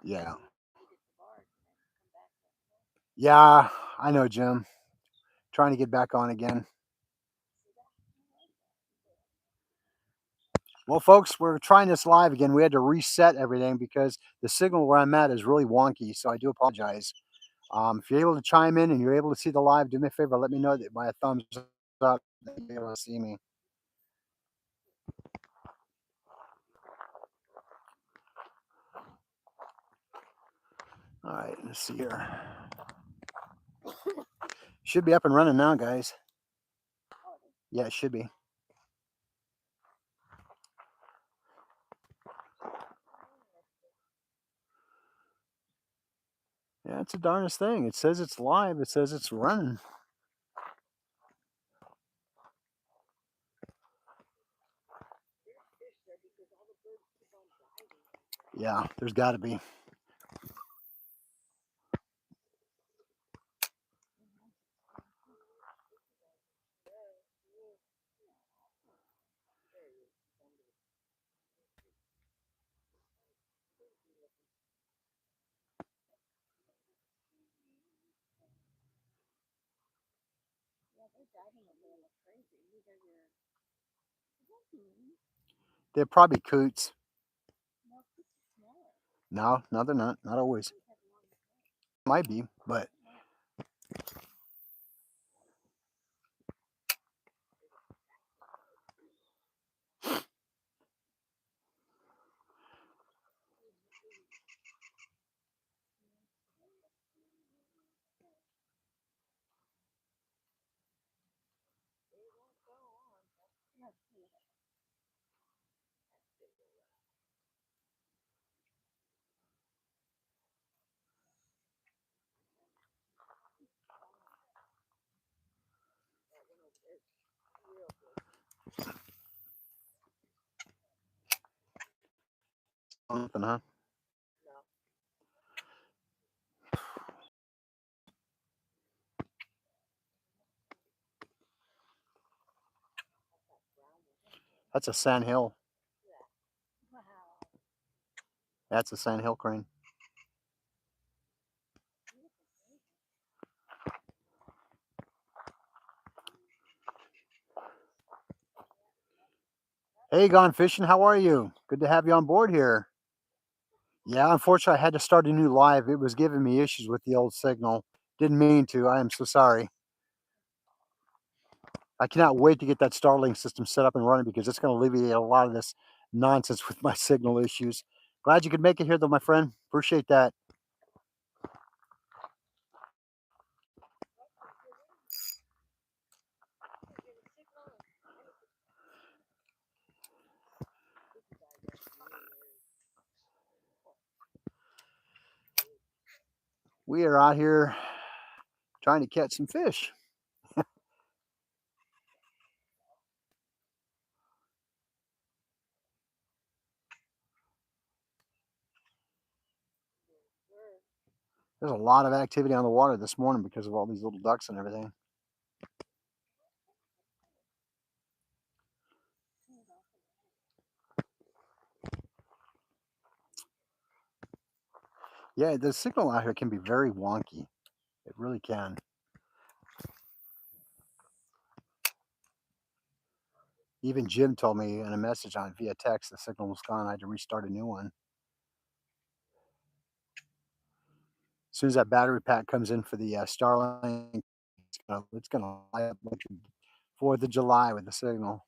Yeah. Yeah, I know, Jim. Trying to get back on again. Well, folks, we're trying this live again. We had to reset everything because the signal where I'm at is really wonky. So I do apologize. If you're able to chime in and you're able to see the live, do me a favor. Let me know that by a thumbs up that you're able to see me. All right, let's see here. Should be up and running now, guys. Yeah, it should be. Yeah, it's the darndest thing. It says it's live. It says it's running. Yeah, there's got to be. They're probably coots. No, no, they're not. Not always. Might be, but something, huh? That's a sand hill. That's a sand hill crane. Hey, Gone Fishing, how are you? Good to have you on board here. Yeah, unfortunately, I had to start a new live. It was giving me issues with the old signal. Didn't mean to. I am so sorry. I cannot wait to get that Starlink system set up and running because it's going to alleviate a lot of this nonsense with my signal issues. Glad you could make it here, though, my friend. Appreciate that. We are out here trying to catch some fish. There's a lot of activity on the water this morning because of all these little ducks and everything. Yeah, the signal out here can be very wonky. It really can. Even Jim told me in a message on via text the signal was gone. I had to restart a new one. As soon as that battery pack comes in for the Starlink, it's gonna light up like 4th of July with the signal.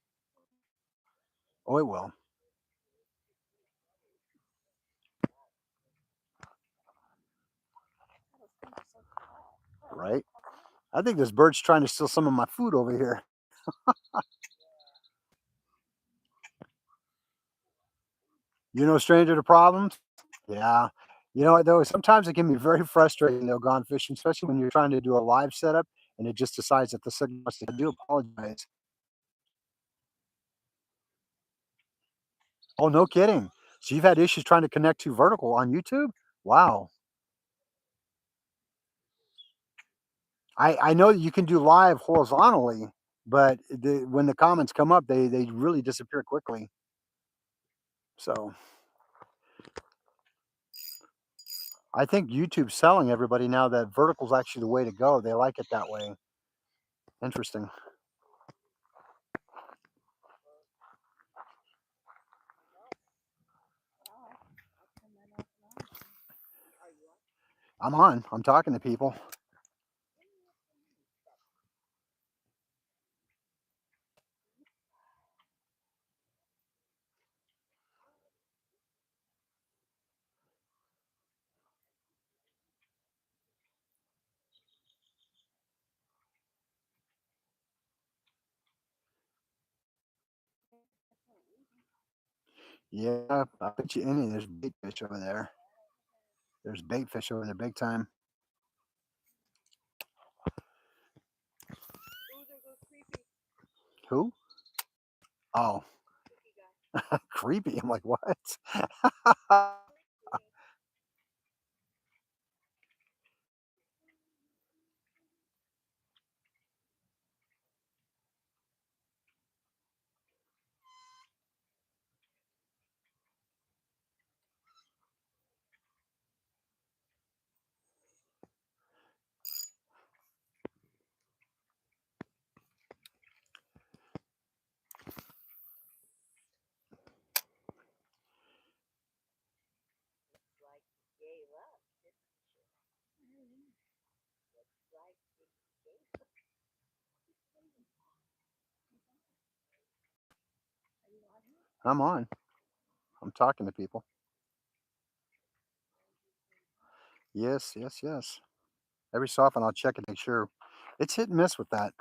Oh, it will. Right? I think this bird's trying to steal some of my food over here. You know, stranger to problems. Yeah. You know what though? Sometimes it can be very frustrating though, gone fishing, especially when you're trying to do a live setup and it just decides that the signal wants to. I do apologize. Oh, no kidding. So you've had issues trying to connect to vertical on YouTube? Wow. I know that you can do live horizontally, but when the comments come up, they really disappear quickly. So I think YouTube's telling everybody now that vertical's actually the way to go. They like it that way. Interesting. I'm on. I'm talking to people. Yeah, I bet you any there's bait fish over there. There's bait fish over there big time. Who? Oh, creepy. I'm like, what? I'm on. I'm talking to people. Yes, yes, yes. Every so often I'll check and make sure. It's hit and miss with that.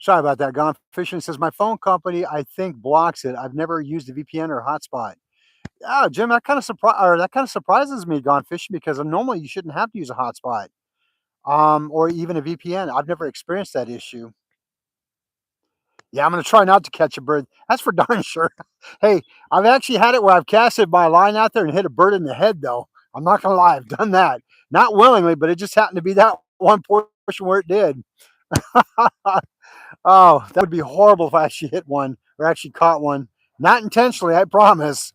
Sorry about that. Gone fishing says my phone company I think blocks it. I've never used a VPN or hotspot. Yeah, Jim, that kind of surprises me. Gone fishing because normally you shouldn't have to use a hotspot, or even a VPN. I've never experienced that issue. Yeah, I'm gonna try not to catch a bird. That's for darn sure. Hey, I've actually had it where I've casted my line out there and hit a bird in the head. Though I'm not gonna lie, I've done that. Not willingly, but it just happened to be that one portion where it did. Oh, that would be horrible if I actually hit one or actually caught one. Not intentionally, I promise.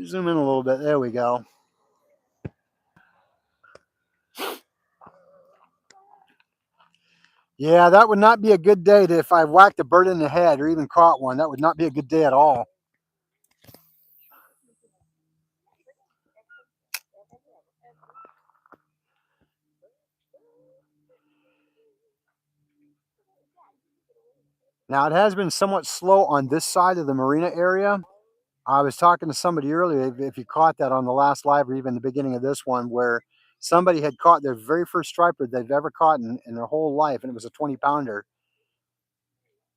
Zoom in a little bit. There we go. Yeah, that would not be a good day if I whacked a bird in the head or even caught one. That would not be a good day at all. Now, it has been somewhat slow on this side of the marina area. I was talking to somebody earlier, if you caught that on the last live or even the beginning of this one, where somebody had caught their very first striper they've ever caught in their whole life, and it was a 20 pounder.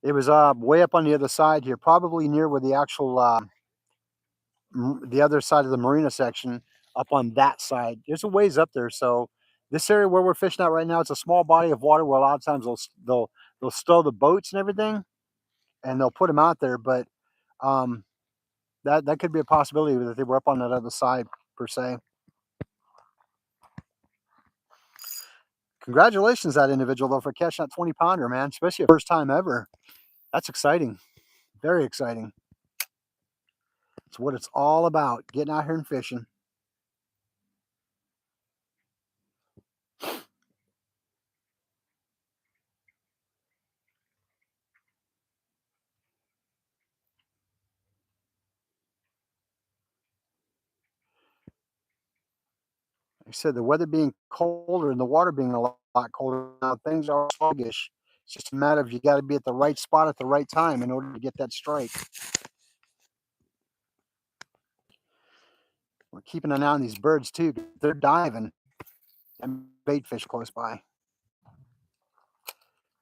It was way up on the other side here, probably near where the actual the other side of the marina section, up on that side. There's a ways up there. So this area where we're fishing at right now, it's a small body of water where a lot of times they'll stow the boats and everything, and they'll put them out there. But um, that could be a possibility that they were up on that other side per se. Congratulations, that individual though, for catching that 20 pounder, man. Especially first time ever. That's exciting. Very exciting. It's what it's all about. Getting out here and fishing. Like I said, the weather being colder and the water being a lot colder now, things are sluggish. It's just a matter of you got to be at the right spot at the right time in order to get that strike. We're keeping an eye on these birds too. They're diving and bait fish close by,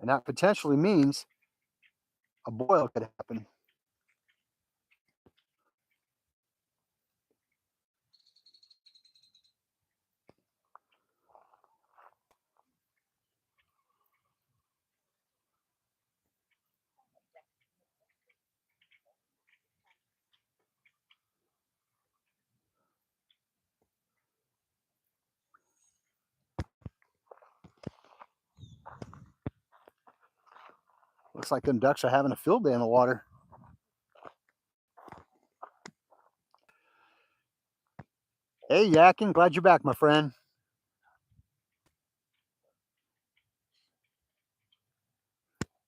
and that potentially means a boil could happen. Looks like them ducks are having a field day in the water. Hey, Yakin, glad you're back, my friend.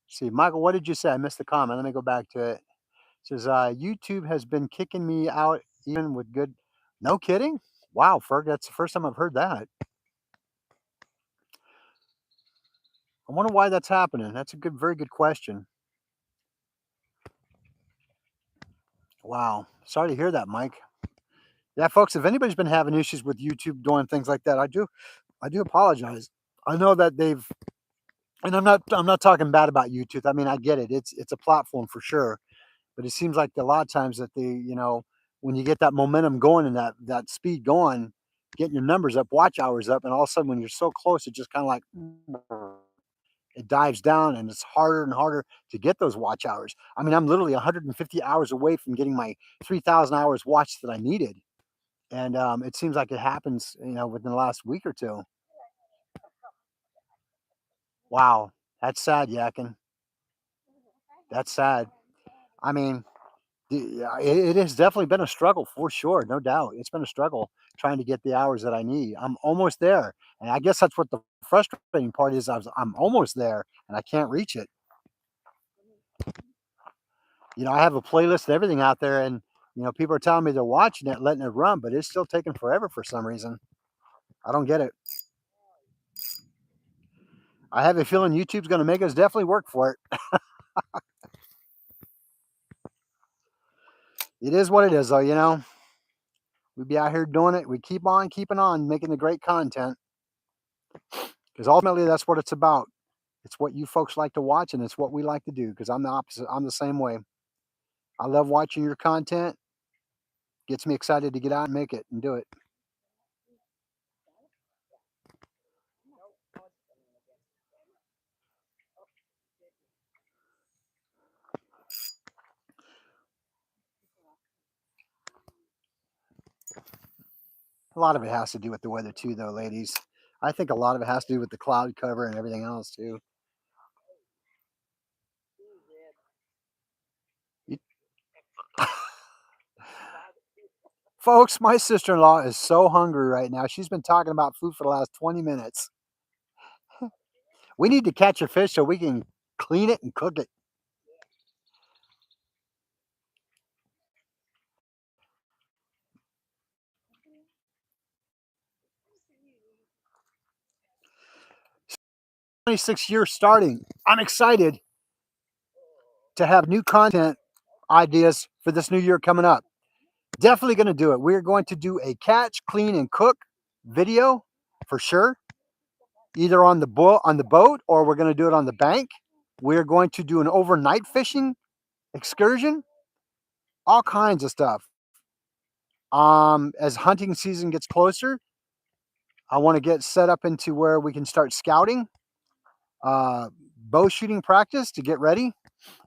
See, Michael, what did you say? I missed the comment. Let me go back to it. It says, YouTube has been kicking me out even with good. No kidding? Wow, Ferg, that's the first time I've heard that. I wonder why that's happening. That's a good, very good question. Wow. Sorry to hear that, Mike. Yeah, folks, if anybody's been having issues with YouTube doing things like that, I do apologize. I know that they've, and I'm not talking bad about YouTube. I mean, I get it. It's a platform for sure. But it seems like a lot of times that when you get that momentum going and that speed going, getting your numbers up, watch hours up, and all of a sudden when you're so close, it just kind of like it dives down, and it's harder and harder to get those watch hours. I mean, I'm literally 150 hours away from getting my 3,000 hours watched that I needed, and it seems like it happens, within the last week or two. Wow, that's sad, Yakin. That's sad. I mean, yeah, it has definitely been a struggle for sure, no doubt. It's been a struggle trying to get the hours that I need. I'm almost there, and I guess that's what the frustrating part is. I'm almost there, and I can't reach it. I have a playlist and everything out there, and people are telling me they're watching it, letting it run, but it's still taking forever for some reason. I don't get it. I have a feeling YouTube's going to make us definitely work for it. It is what it is, though. We be out here doing it. We keep on keeping on, making the great content, because ultimately that's what it's about. It's what you folks like to watch, and it's what we like to do. Because I'm the opposite. I'm the same way. I love watching your content. Gets me excited to get out and make it and do it. A lot of it has to do with the weather too, though, ladies. I think a lot of it has to do with the cloud cover and everything else too. You- Folks, my sister-in-law is so hungry right now. She's been talking about food for the last 20 minutes. We need to catch a fish so we can clean it and cook it. 26 years starting. I'm excited to have new content ideas for this new year coming up. Definitely going to do it. We're going to do a catch, clean, and cook video for sure, either on the boat, or we're going to do it on the bank. We're going to do an overnight fishing excursion, all kinds of stuff. As hunting season gets closer, I want to get set up into where we can start scouting, uh, bow shooting practice to get ready.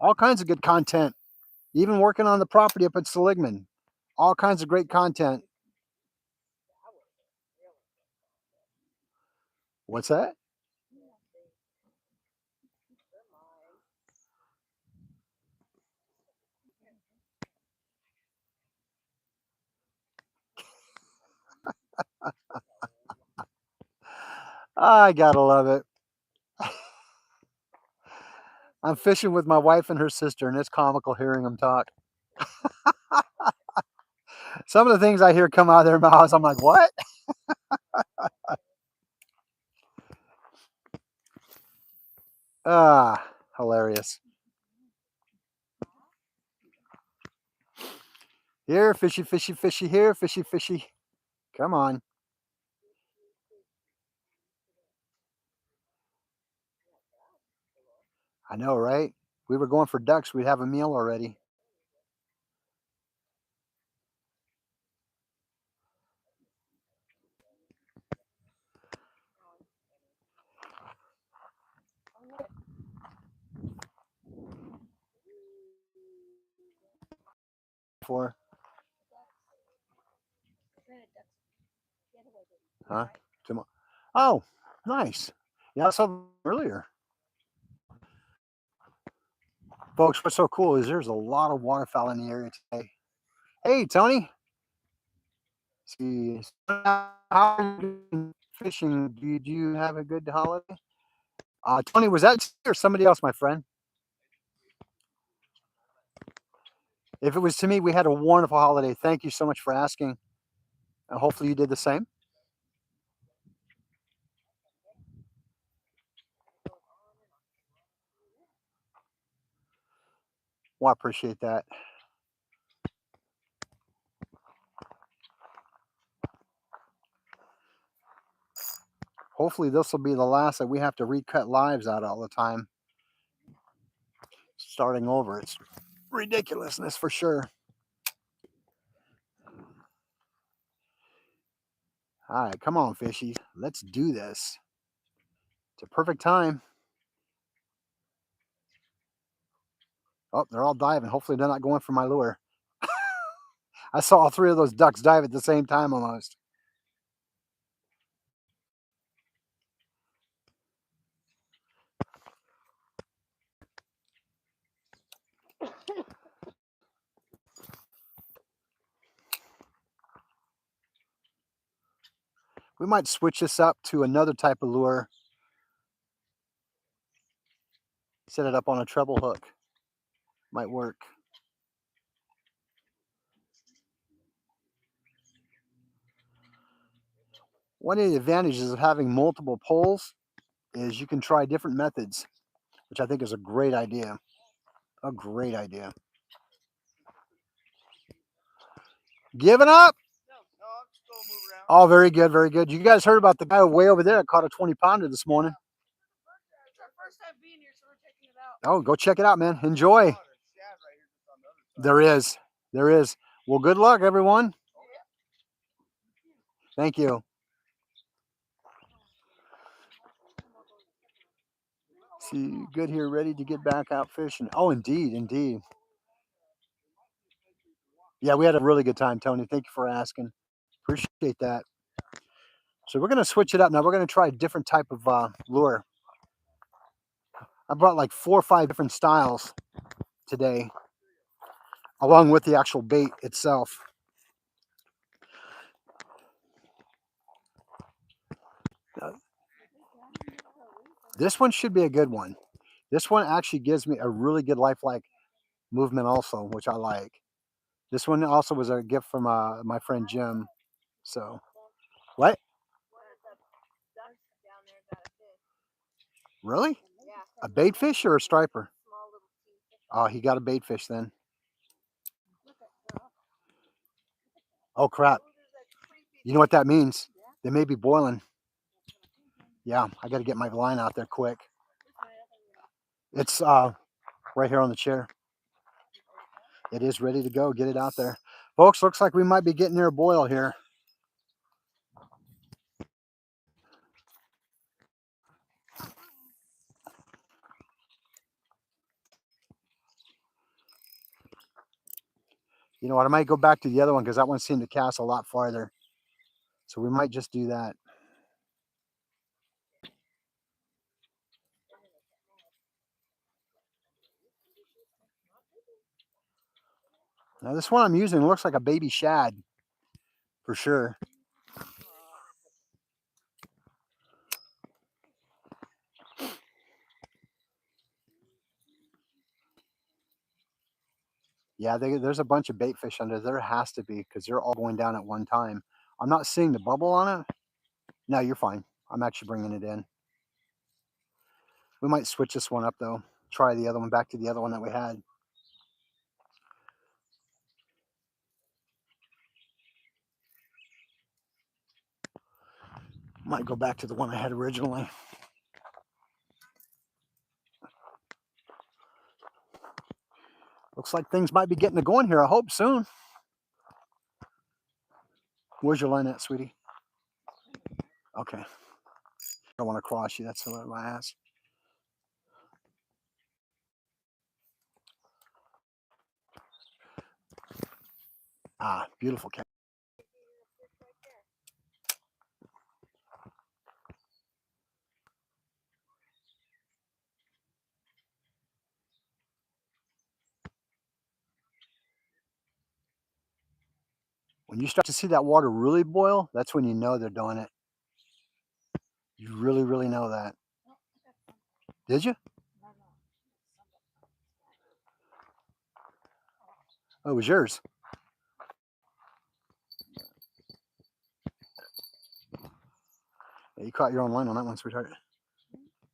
All kinds of good content. Even working on the property up at Seligman. All kinds of great content. What's that? I gotta love it. I'm fishing with my wife and her sister, and it's comical hearing them talk. Some of the things I hear come out of their mouths, I'm like, what? Ah, hilarious. Here, fishy, fishy, fishy. Here, fishy, fishy. Come on. I know, right? We were going for ducks. We'd have a meal already. For huh? Tomorrow. Oh, nice. Yeah, I saw them earlier. Folks, what's so cool is there's a lot of waterfowl in the area today. Hey, Tony. See, how are you doing fishing? Do you have a good holiday? Tony, was that or somebody else, my friend? If it was to me, we had a wonderful holiday. Thank you so much for asking. Hopefully you did the same. Well, I appreciate that. Hopefully this will be the last that we have to recut lives out all the time. Starting over. It's ridiculousness for sure. All right, come on, fishies. Let's do this. It's a perfect time. Oh, they're all diving. Hopefully they're not going for my lure. I saw all three of those ducks dive at the same time almost. We might switch this up to another type of lure. Set it up on a treble hook. Might work. One of the advantages of having multiple poles is you can try different methods, which I think is a great idea. A great idea. Giving up? Oh, very good, very good. You guys heard about the guy way over there that caught a 20-pounder this morning. Oh, go check it out, man. Enjoy. There is. There is. Well, good luck, everyone. Thank you. See, good here, ready to get back out fishing. Oh, indeed, indeed. Yeah, we had a really good time, Tony. Thank you for asking. Appreciate that. So we're going to switch it up now. We're going to try a different type of lure. I brought like 4 or 5 different styles today, along with the actual bait itself. This one should be a good one. This one actually gives me a really good lifelike movement also, which I like. This one also was a gift from my friend Jim. So, what? Really? A bait fish or a striper? Oh, he got a bait fish then. Oh, crap. You know what that means? They may be boiling. Yeah, I got to get my line out there quick. It's right here on the chair. It is ready to go. Get it out there. Folks, looks like we might be getting near a boil here. You know what? I might go back to the other one because that one seemed to cast a lot farther. So we might just do that. Now this one I'm using looks like a baby shad for sure. Yeah, there's a bunch of bait fish under there. There has to be because they're all going down at one time. I'm not seeing the bubble on it. No, you're fine. I'm actually bringing it in. We might switch this one up though. Try the other one back to the other one that we had. Might go back to the one I had originally. Looks like things might be getting to going here. I hope soon. Where's your line at, sweetie? Okay. I don't want to cross you. That's what I asked. Ah, beautiful cat. When you start to see that water really boil, that's when you know they're doing it. You really, really know that. Did you? Oh, it was yours. Yeah, you caught your own line on that one, sweetheart.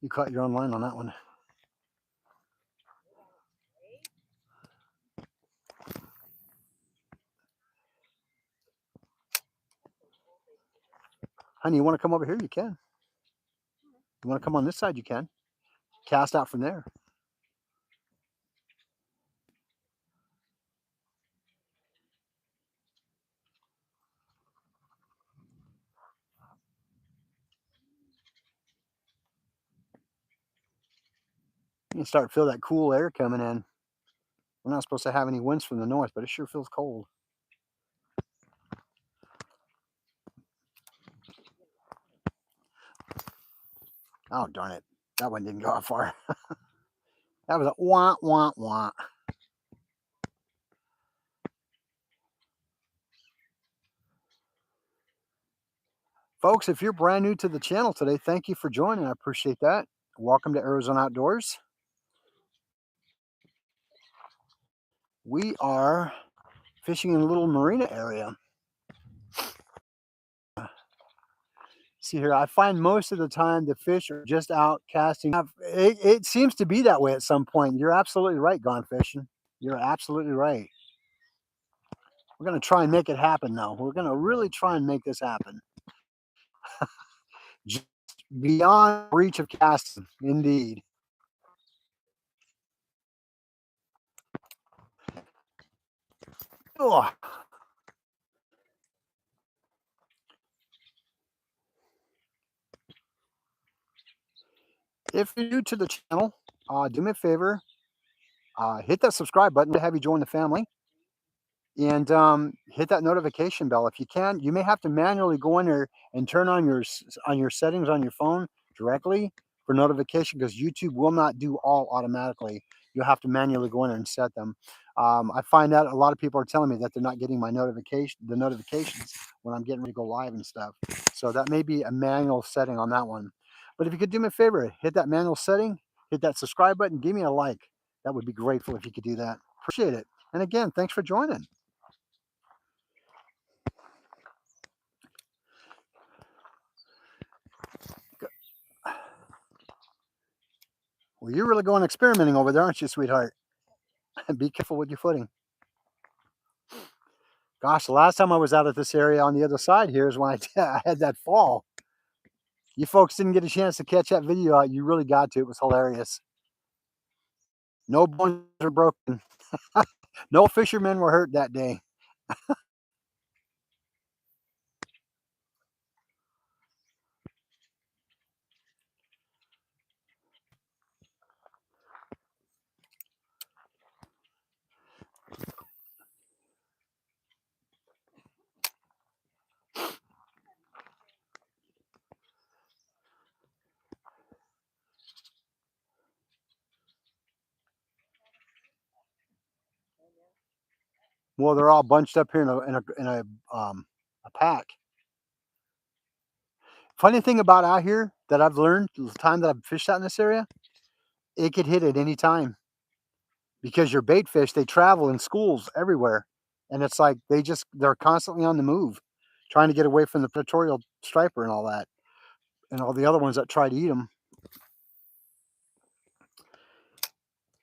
You caught your own line on that one. Honey, you want to come over here? You can. You want to come on this side? You can. Cast out from there. You can start to feel that cool air coming in. We're not supposed to have any winds from the north, but it sure feels cold. Oh, darn it. That one didn't go out far. That was a wah, wah, wah. Folks, if you're brand new to the channel today, thank you for joining. I appreciate that. Welcome to Arizona Outdoors. We are fishing in a little marina area. See here, I find most of the time the fish are just out casting. It seems to be that way at some point. You're absolutely right, Gone Fishing. You're absolutely right. We're going to try and make it happen, though. We're going to really try and make this happen. Just beyond reach of casting, indeed. Oh. If you're new to the channel, do me a favor, hit that subscribe button to have you join the family, and hit that notification bell if you can. You may have to manually go in there and turn on your settings on your phone directly for notification, because YouTube will not do all automatically. You'll have to manually go in there and set them. I find out a lot of people are telling me that they're not getting the notifications when I'm getting ready to go live and stuff. So that may be a manual setting on that one. But if you could do me a favor, hit that manual setting, hit that subscribe button, give me a like. That would be grateful if you could do that. Appreciate it. And again, thanks for joining. Well, you're really going experimenting over there, aren't you, sweetheart? Be careful with your footing. Gosh, the last time I was out at this area on the other side here is when I had that fall. You folks didn't get a chance to catch that video out. You really got to. It was hilarious. No bones were broken. No fishermen were hurt that day. Well, they're all bunched up here in a pack. Funny thing about out here that I've learned the time that I've fished out in this area, it could hit at any time, because your bait fish, they travel in schools everywhere, and it's like they're constantly on the move, trying to get away from the predatorial striper and all that, and all the other ones that try to eat them.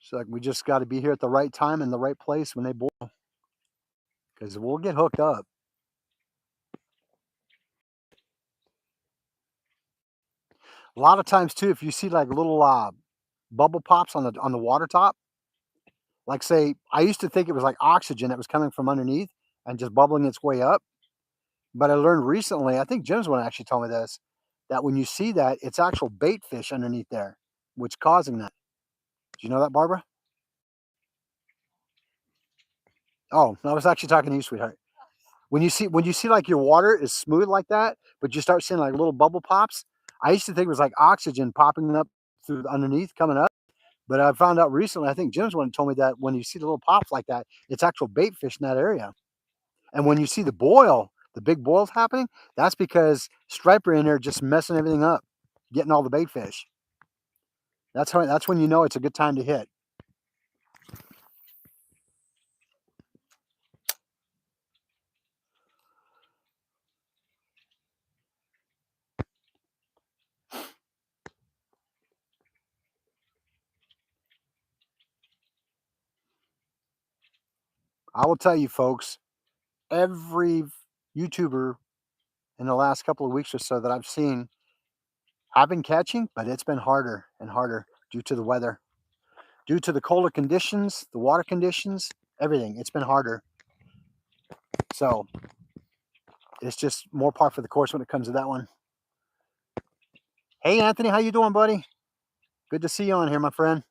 So like, we just got to be here at the right time and the right place when they boil, because we'll get hooked up. A lot of times too, if you see like little bubble pops on the water top, like say, I used to think it was like oxygen that was coming from underneath and just bubbling its way up. But I learned recently, I think Jim's one actually told me this, that when you see that, it's actual bait fish underneath there, which causing that. Do you know that, Barbara? Oh, no, I was actually talking to you, sweetheart. When you see like your water is smooth like that, but you start seeing like little bubble pops, I used to think it was like oxygen popping up through underneath coming up. But I found out recently, I think Jim's one told me that when you see the little pops like that, it's actual bait fish in that area. And when you see the boil, the big boils happening, that's because striper in there just messing everything up, getting all the bait fish. That's when you know it's a good time to hit. I will tell you folks, every YouTuber in the last couple of weeks or so that I've seen have been catching, but it's been harder and harder due to the weather, due to the colder conditions, the water conditions, everything. It's been harder. So it's just more par for the course when it comes to that one. Hey Anthony, how you doing, buddy? Good to see you on here, my friend.